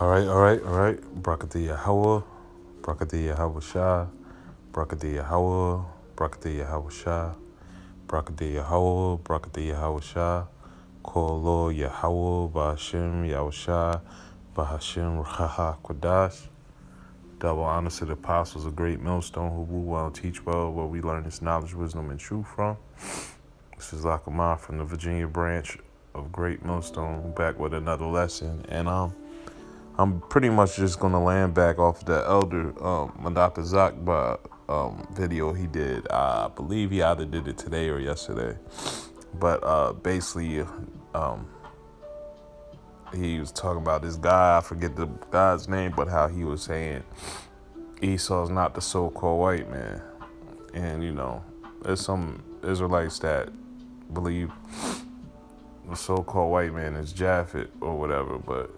All right. Brakati Yahweh, Brakati Yahweh Shah, Brakati Yahweh, Brakati Yahweh Shah, Brakati Yahweh, Brakati Yahweh Shah, Kolo Yahweh, Bahashim Yahweh Shah, Bahashim Raha Kwadash. Double honors to the apostles of Great Millstone who rule well and teach well, where we learn this knowledge, wisdom, and truth from. This is Lakamah from the Virginia branch of Great Millstone, back with another lesson. And I'm pretty much just gonna land back off the elder Madaka Zakba video he did. I believe he either did it today or yesterday. But basically, he was talking about this guy. I forget the guy's name, but how he was saying Esau's not the so-called white man. And there's some Israelites that believe the so-called white man is Japhet or whatever, but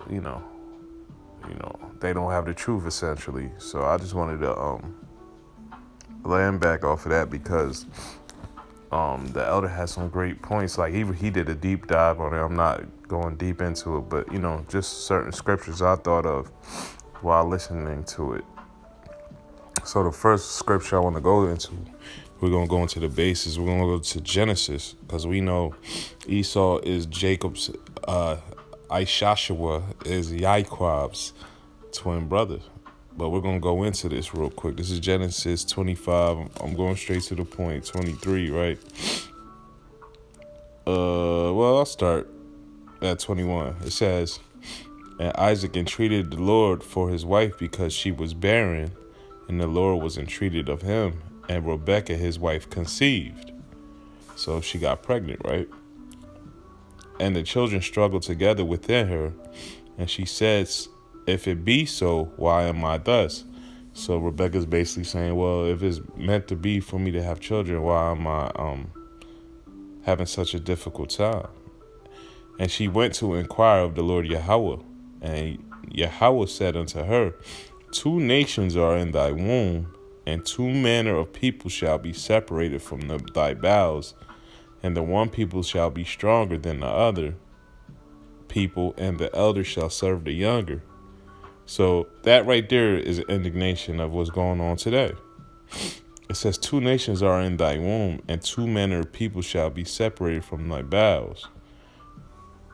they don't have the truth essentially. So I just wanted to land back off of that because the elder has some great points. Like he did a deep dive on it. I'm not going deep into it, but just certain scriptures I thought of while listening to it. So the first scripture I want to go into, we're going to go into the basis. We're going to go to Genesis because we know Esau is Jacob's, Ishashua is Yaakov's twin brother. But we're going to go into this real quick. This is Genesis 25. I'm going straight to the point. 23, right? Well, I'll start at 21. It says, and Isaac entreated the Lord for his wife because she was barren, and the Lord was entreated of him, and Rebekah, his wife, conceived. So she got pregnant, right? And the children struggled together within her, and she says, if it be so, why am I thus? So Rebecca's basically saying, well, if it's meant to be for me to have children, why am I having such a difficult time? And she went to inquire of the Lord Yahweh. And Yahweh said unto her, 2 nations are in thy womb, and 2 manner of people shall be separated from thy bowels, and the one people shall be stronger than the other people, and the elder shall serve the younger. So that right there is an indignation of what's going on today. It says 2 nations are in thy womb, and 2 manner of people shall be separated from thy bowels.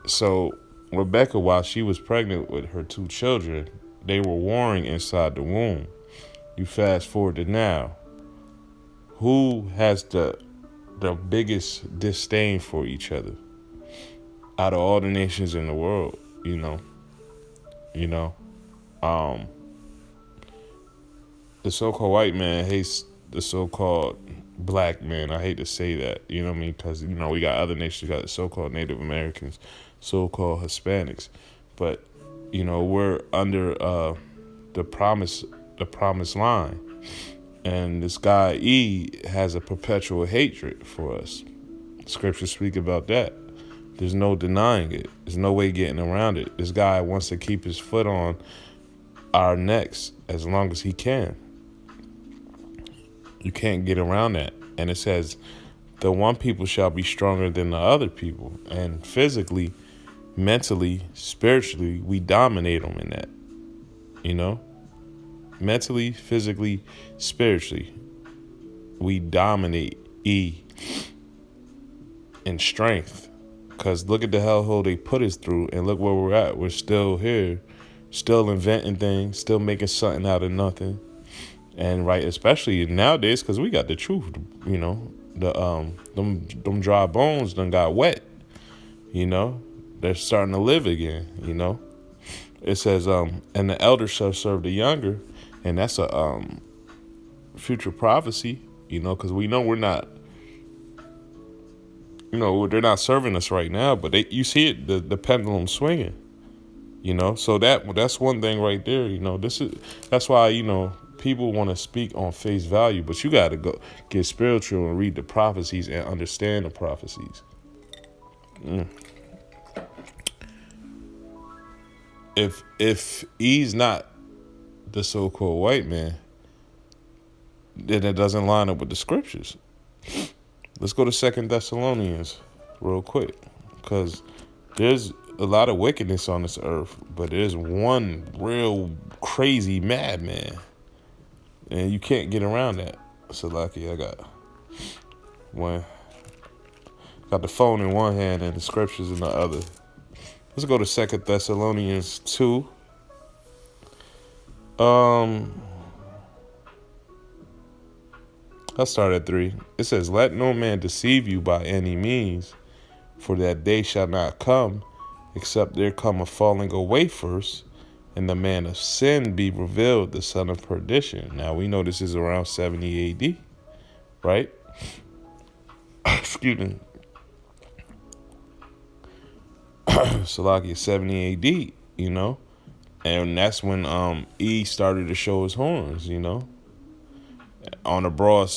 So Rebecca, while she was pregnant with her 2 children, they were warring inside the womb. You fast forward to now. Who has the biggest disdain for each other out of all the nations in the world? The so-called white man hates the so-called black man. I hate to say that, you know what I mean? Because, we got other nations, we got the so-called Native Americans, so-called Hispanics. But, we're under the promised line. And this guy E has a perpetual hatred for us. Scriptures speak about that. There's no denying it. There's no way getting around it. This guy wants to keep his foot on our necks as long as he can. You can't get around that. And it says, the one people shall be stronger than the other people. And physically, mentally, spiritually, we dominate them in that. Mentally, physically, spiritually, we dominate E in strength. Because look at the hellhole they put us through, and look where we're at. We're still here, still inventing things, still making something out of nothing. And right, especially nowadays, because we got the truth. Them dry bones done got wet. They're starting to live again. It says, and the elder shall serve the younger, and that's a future prophecy. Because we know we're not. They're not serving us right now, but you see it, the pendulum swinging, so that's one thing right there. That's why, people want to speak on face value, but you got to go get spiritual and read the prophecies and understand the prophecies. If he's not the so-called white man, then it doesn't line up with the scriptures. Let's go to 2 Thessalonians real quick, because there's a lot of wickedness on this earth, but there's one real crazy madman, and you can't get around that. So lucky I got one, got the phone in one hand and the scriptures in the other. Let's go to 2 Thessalonians 2. I'll start at 3. It says, "Let no man deceive you by any means, for that day shall not come, except there come a falling away first, and the man of sin be revealed, the son of perdition." Now we know this is around 70 AD, right? Excuse me. Salaki is 70 AD, you know? And that's when E started to show his horns, you know? On a broad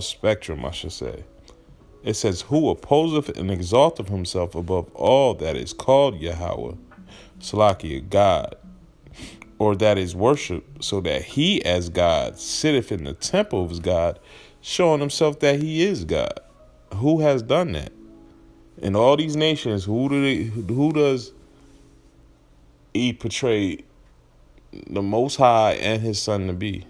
spectrum, I should say. It says, "Who opposeth and exalteth himself above all that is called Yahweh, Salakia, God, or that is worshipped, so that he as God sitteth in the temple of his God, showing himself that he is God." Who has done that? In all these nations, who does he portray the Most High and his son to be?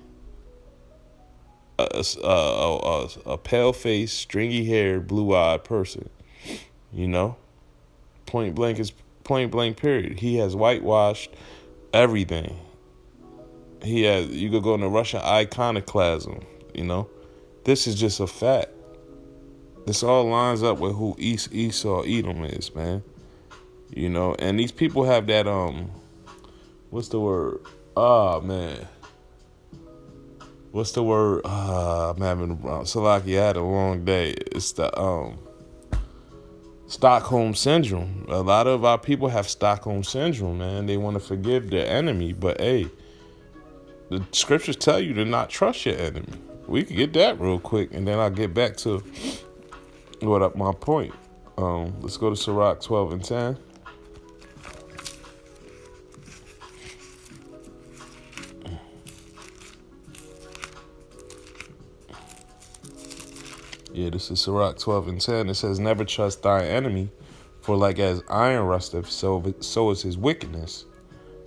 A pale-faced, stringy-haired, blue-eyed person, you know? Point blank is point blank, period. He has whitewashed everything. You could go into Russian iconoclasm, you know? This is just a fact. This all lines up with who Esau Edom is, man. You know, and these people have that, what's the word? Man. What's the word? I'm having Salaki, I had a long day. It's the Stockholm syndrome. A lot of our people have Stockholm syndrome, man. They want to forgive their enemy, but hey, the scriptures tell you to not trust your enemy. We could get that real quick, and then I'll get back to my point. Let's go to Sirach 12 and 10. Yeah, this is Sirach 12 and 10. It says, "Never trust thine enemy, for like as iron rusteth, so is his wickedness.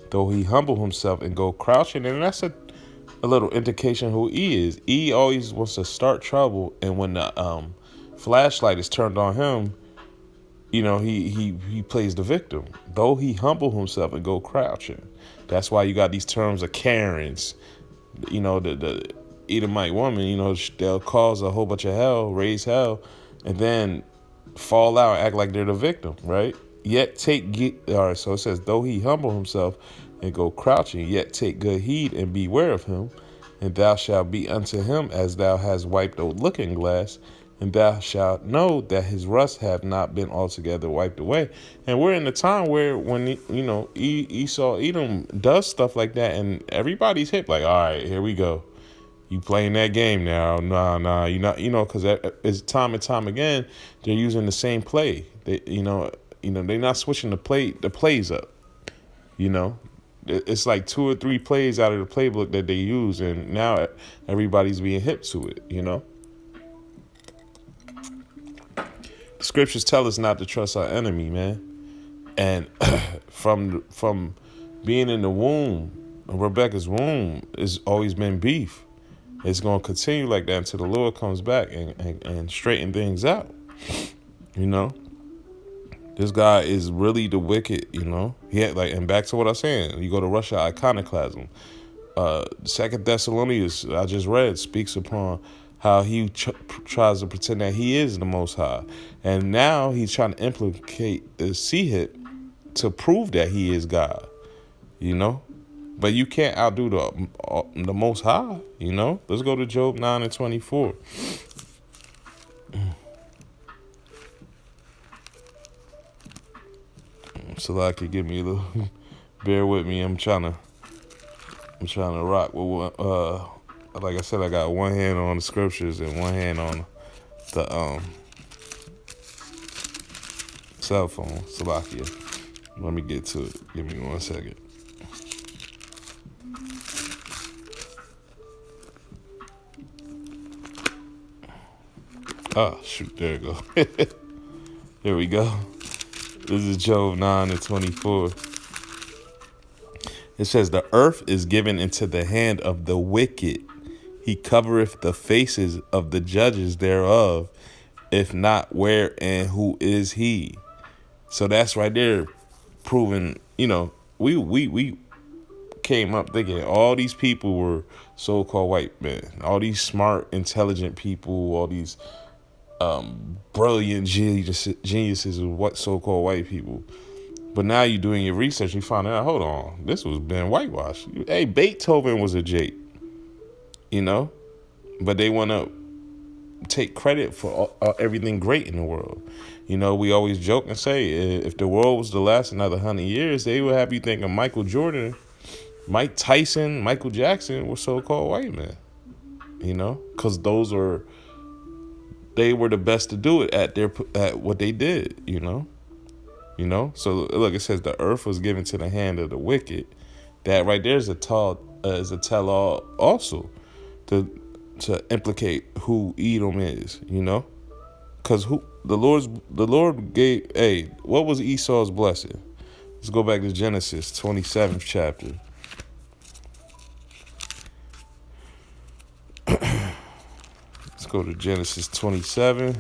Though he humble himself and go crouching." And that's a little indication who he is. He always wants to start trouble, and when the flashlight is turned on him, you know, he plays the victim. Though he humble himself and go crouching. That's why you got these terms of Karens. You know, the Edomite woman, you know, they'll cause a whole bunch of hell, raise hell, and then fall out, act like they're the victim, right? All right, so it says, "Though he humble himself and go crouching, yet take good heed and beware of him, and thou shalt be unto him as thou hast wiped a looking glass, and thou shalt know that his rust have not been altogether wiped away." And we're in a time where when, you know, Esau Edom does stuff like that, and everybody's hip, like, all right, here we go. You playing that game now? Nah, you're not. You know, because it's time and time again they're using the same play. You know, they're not switching the plays up. You know, it's like 2 or 3 plays out of the playbook that they use, and now everybody's being hip to it. You know, the scriptures tell us not to trust our enemy, man. And from being in the womb, Rebecca's womb, has always been beef. It's going to continue like that until the Lord comes back and straighten things out. You know, this guy is really the wicked, you know. And back to what I was saying, you go to Russia iconoclasm. 2 Thessalonians, I just read, speaks upon how he tries to pretend that he is the Most High. And now he's trying to implicate the Sihit to prove that he is God, you know. But you can't outdo the Most High, you know. Let's go to Job 9 and 24. So like, give me a little, bear with me. I'm trying to rock with like I said, I got one hand on the scriptures and one hand on the cell phone. Salakia. Let me get to it. Give me 1 second. Oh, shoot, there you go. There we go. This is Job 9:24. It says, the earth is given into the hand of the wicked. He covereth the faces of the judges thereof. If not, where and who is he? So that's right there proving, we came up thinking all these people were so-called white men. All these smart, intelligent people, all these brilliant geniuses of what so-called white people. But now you're doing your research, you find out, hold on, this was been whitewashed. Hey, Beethoven was a Jake, but they want to take credit for everything great in the world. We always joke and say, if the world was to last another 100 years, they would have you thinking Michael Jordan, Mike Tyson, Michael Jackson were so-called white men, because they were the best to do it at what they did, So look, it says the earth was given to the hand of the wicked. That right there is a tell-all also to implicate who Edom is, because the Lord gave. Hey, what was Esau's blessing? Let's go back to Genesis 27th chapter. Let's go to Genesis 27.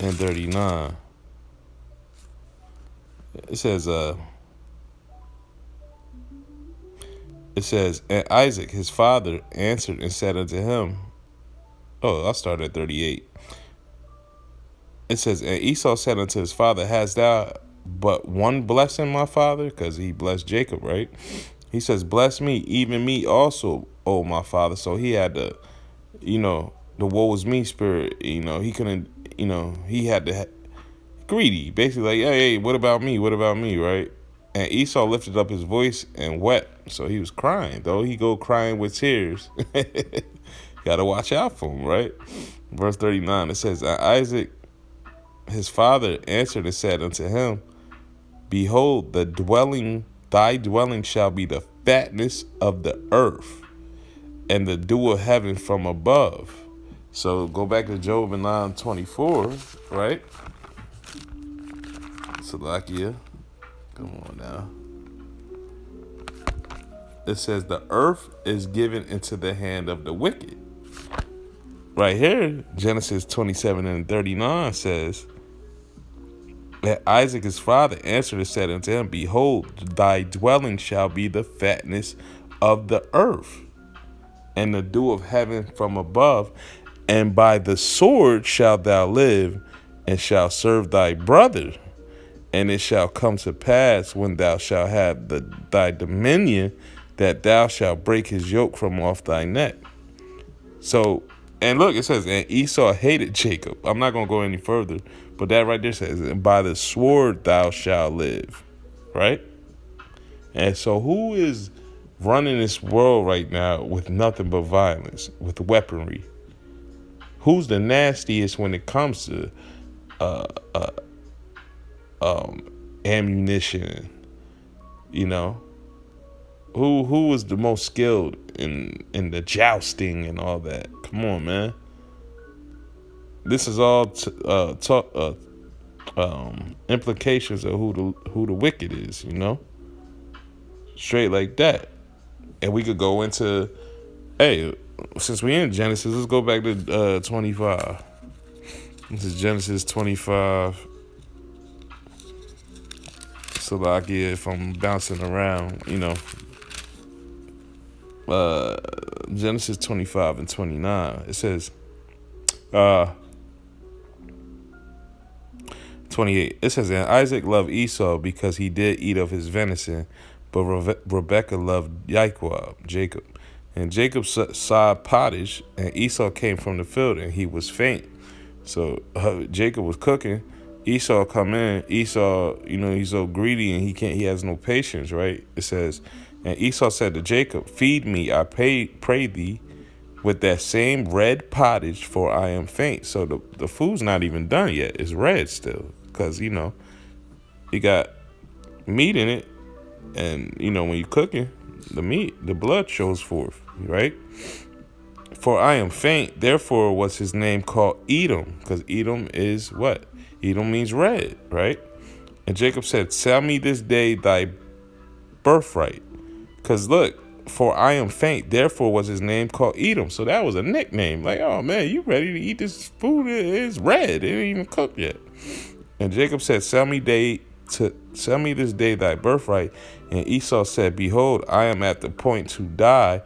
And 39. It says, and Isaac, his father, answered and said unto him, I'll start at 38. It says, and Esau said unto his father, hast thou but one blessing, my father? Because he blessed Jacob, right? He says, bless me, even me also, O my father. So he had the woe is me spirit. He couldn't, he had to greedy, basically like, hey, what about me? What about me, right? And Esau lifted up his voice and wept. So he was crying, though he go crying with tears. Got to watch out for him, right? Verse 39, it says, Isaac, his father, answered and said unto him, behold, thy dwelling shall be the fatness of the earth, and the dew of heaven from above. So go back to Job 9:24, right? Salakia. Come on now. It says the earth is given into the hand of the wicked. Right here, Genesis 27:39 says that Isaac his father answered and said unto him, behold, thy dwelling shall be the fatness of the earth, and the dew of heaven from above, and by the sword shalt thou live, and shalt serve thy brother. And it shall come to pass when thou shalt have thy dominion, that thou shalt break his yoke from off thy neck. So, and look, it says, and Esau hated Jacob. I'm not going to go any further, but that right there says, and by the sword thou shalt live, right? And so who is running this world right now with nothing but violence, with weaponry? Who's the nastiest when it comes to ammunition? Who was the most skilled in the jousting and all that? Come on, man. This is all implications of who the wicked is, straight like that. And we could go into, hey, since we in Genesis, let's go back to 25. This is Genesis 25. Salakia, if I'm bouncing around, Genesis 25:29. It says, 28. It says, and Isaac loved Esau because he did eat of his venison, but Rebekah loved Jacob. And Jacob sawed pottage, and Esau came from the field, and he was faint. So Jacob was cooking. Esau come in. Esau, he's so greedy and he has no patience, right? It says, and Esau said to Jacob, feed me, I pray thee, with that same red pottage, for I am faint. So the food's not even done yet. It's red still, because, you got meat in it. And, when you're cooking, the blood shows forth, right? For I am faint, therefore was his name called Edom, because Edom is what? Edom means red, right? And Jacob said, sell me this day thy birthright. Because look, for I am faint, therefore was his name called Edom. So that was a nickname. Like, oh man, you ready to eat this food? It's red. It ain't even cooked yet. And Jacob said, sell me this day thy birthright. And Esau said, behold, I am at the point to die.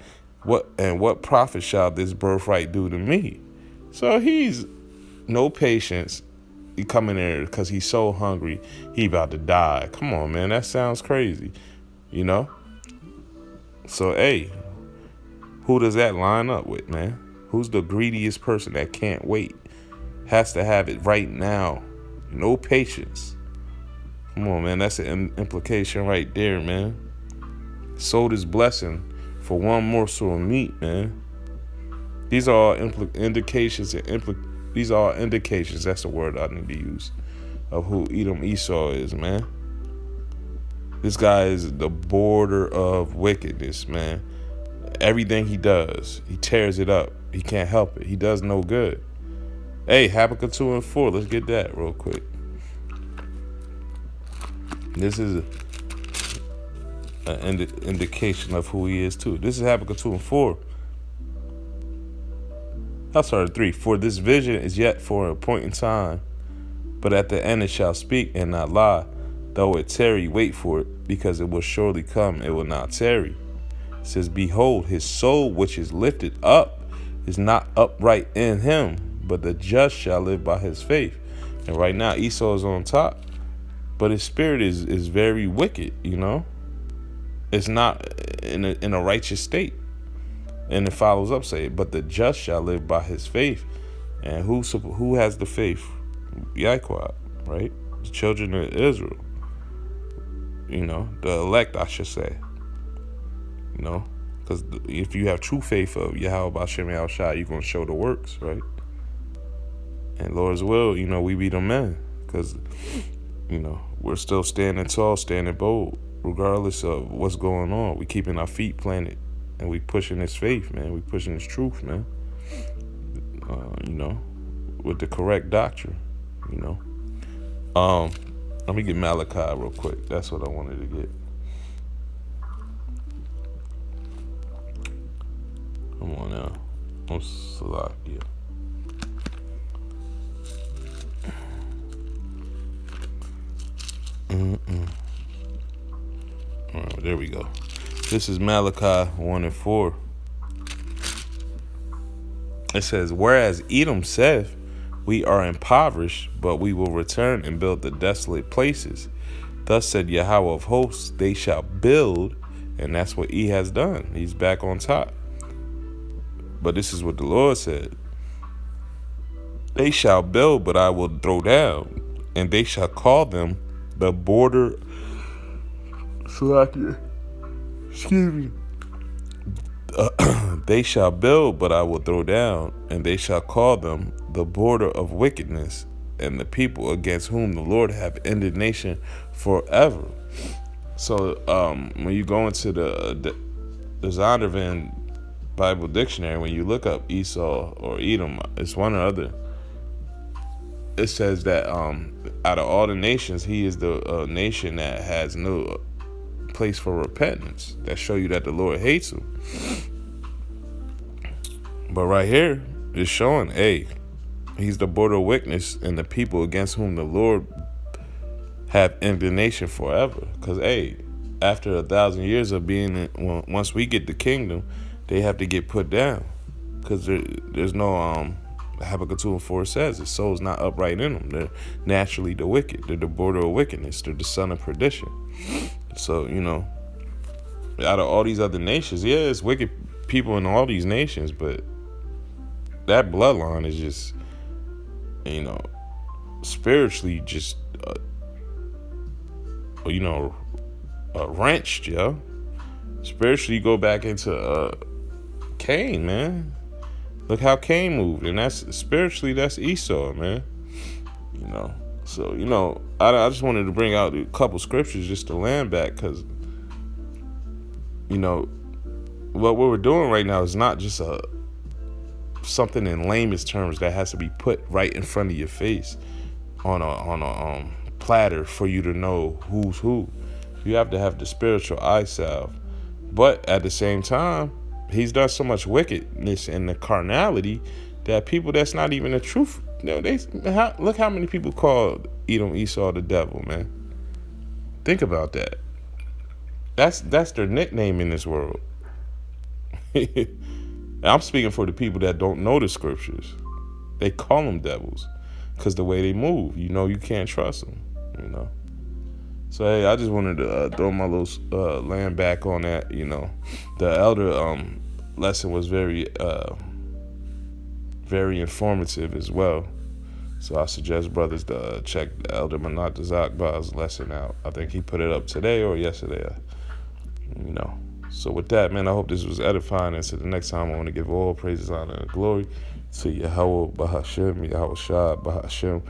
What profit shall this birthright do to me? So he's no patience. He coming there because he's so hungry. He about to die. Come on, man. That sounds crazy, you know? So, hey, who does that line up with, man? Who's the greediest person that can't wait? Has to have it right now. No patience. Come on, man. That's an implication right there, man. Sold his blessing for one morsel of meat, man. These are all indications. These are all indications. That's the word I need to use of who Edom Esau is, man. This guy is the border of wickedness, man. Everything he does, he tears it up. He can't help it. He does no good. Hey, Habakkuk 2 and 4. Let's get that real quick. This is an indication of who he is too. This is Habakkuk 2 and 4. I started 3. For this vision is yet for a point in time, but at the end it shall speak and not lie. Though it tarry, wait for it, because it will surely come, it will not tarry. It says, behold, his soul which is lifted up is not upright in him, but the just shall live by his faith. And right now Esau is on top, but his spirit is very wicked, you know. It's not in a righteous state. And it follows up, say, but the just shall live by his faith. And who has the faith? Yahweh, right? The children of Israel. You know, the elect, I should say. You know, because if you have true faith of Yahweh B'Shem Yahushua, you're going to show the works, right? And Lord's will, you know, we be the men. Because, you know, we're still standing tall, standing bold, regardless of what's going on. We keeping our feet planted. And we pushing this faith, man. We pushing this truth, man. You know, with the correct doctrine, you know. Let me get Malachi real quick. That's what I wanted to get. Come on now. I'm Salakia. All right, there we go. This is Malachi 1 and 4. It says, whereas Edom saith, we are impoverished, but we will return and build the desolate places. Thus said Yahweh of hosts, they shall build, and that's what he has done. He's back on top. But this is what the Lord said. They shall build, but I will throw down, and they shall call them the border. Excuse me. They shall build, but I will throw down, and they shall call them the border of wickedness, and the people against whom the Lord have indignation forever. So when you go into the Zondervan Bible Dictionary, when you look up Esau or Edom, it's one or other. It says that out of all the nations, he is the nation that has no place for repentance. That show you that the Lord hates him. But right here, it's showing, hey, he's the border of wickedness and the people against whom the Lord have indignation forever. Because, hey, after 1,000 years of being, once we get the kingdom, they have to get put down. Because there's no, Habakkuk 2 and 4 says, his soul's not upright in them. They're naturally the wicked. They're the border of wickedness. They're the son of perdition. So, you know, out of all these other nations, yeah, it's wicked people in all these nations, but that bloodline is just, you know, spiritually just, you know, wrenched, yo. Spiritually, you go back into Cain, man. Look how Cain moved, and that's spiritually, that's Esau, man. You know, so, you know, I just wanted to bring out a couple scriptures just to land back, because, you know, what we're doing right now is not just something in layman's terms that has to be put right in front of your face on a platter for you to know who's who. You have to have the spiritual eye salve. But at the same time, he's done so much wickedness and the carnality that people that's not even the truth. Look how many people called Edom Esau the devil, man. Think about that. That's their nickname in this world. I'm speaking for the people that don't know the scriptures. They call them devils because the way they move, you can't trust them. So hey, I just wanted to throw my little land back on that. The elder lesson was very informative as well. So I suggest brothers to check the Elder Manat Zakba's lesson out. I think he put it up today or yesterday. So with that, man, I hope this was edifying. And so the next time I want to give all praises, honor, and glory to Yahweh Bahashem, Yahweh Shah Bahashem,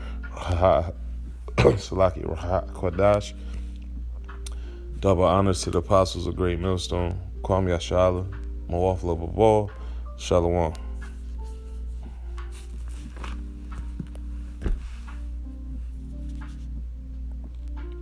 Salaki Raha Kwadash. Double honors to the apostles of Great Millstone, Kwame Yashala, Mawaf Love Shalom.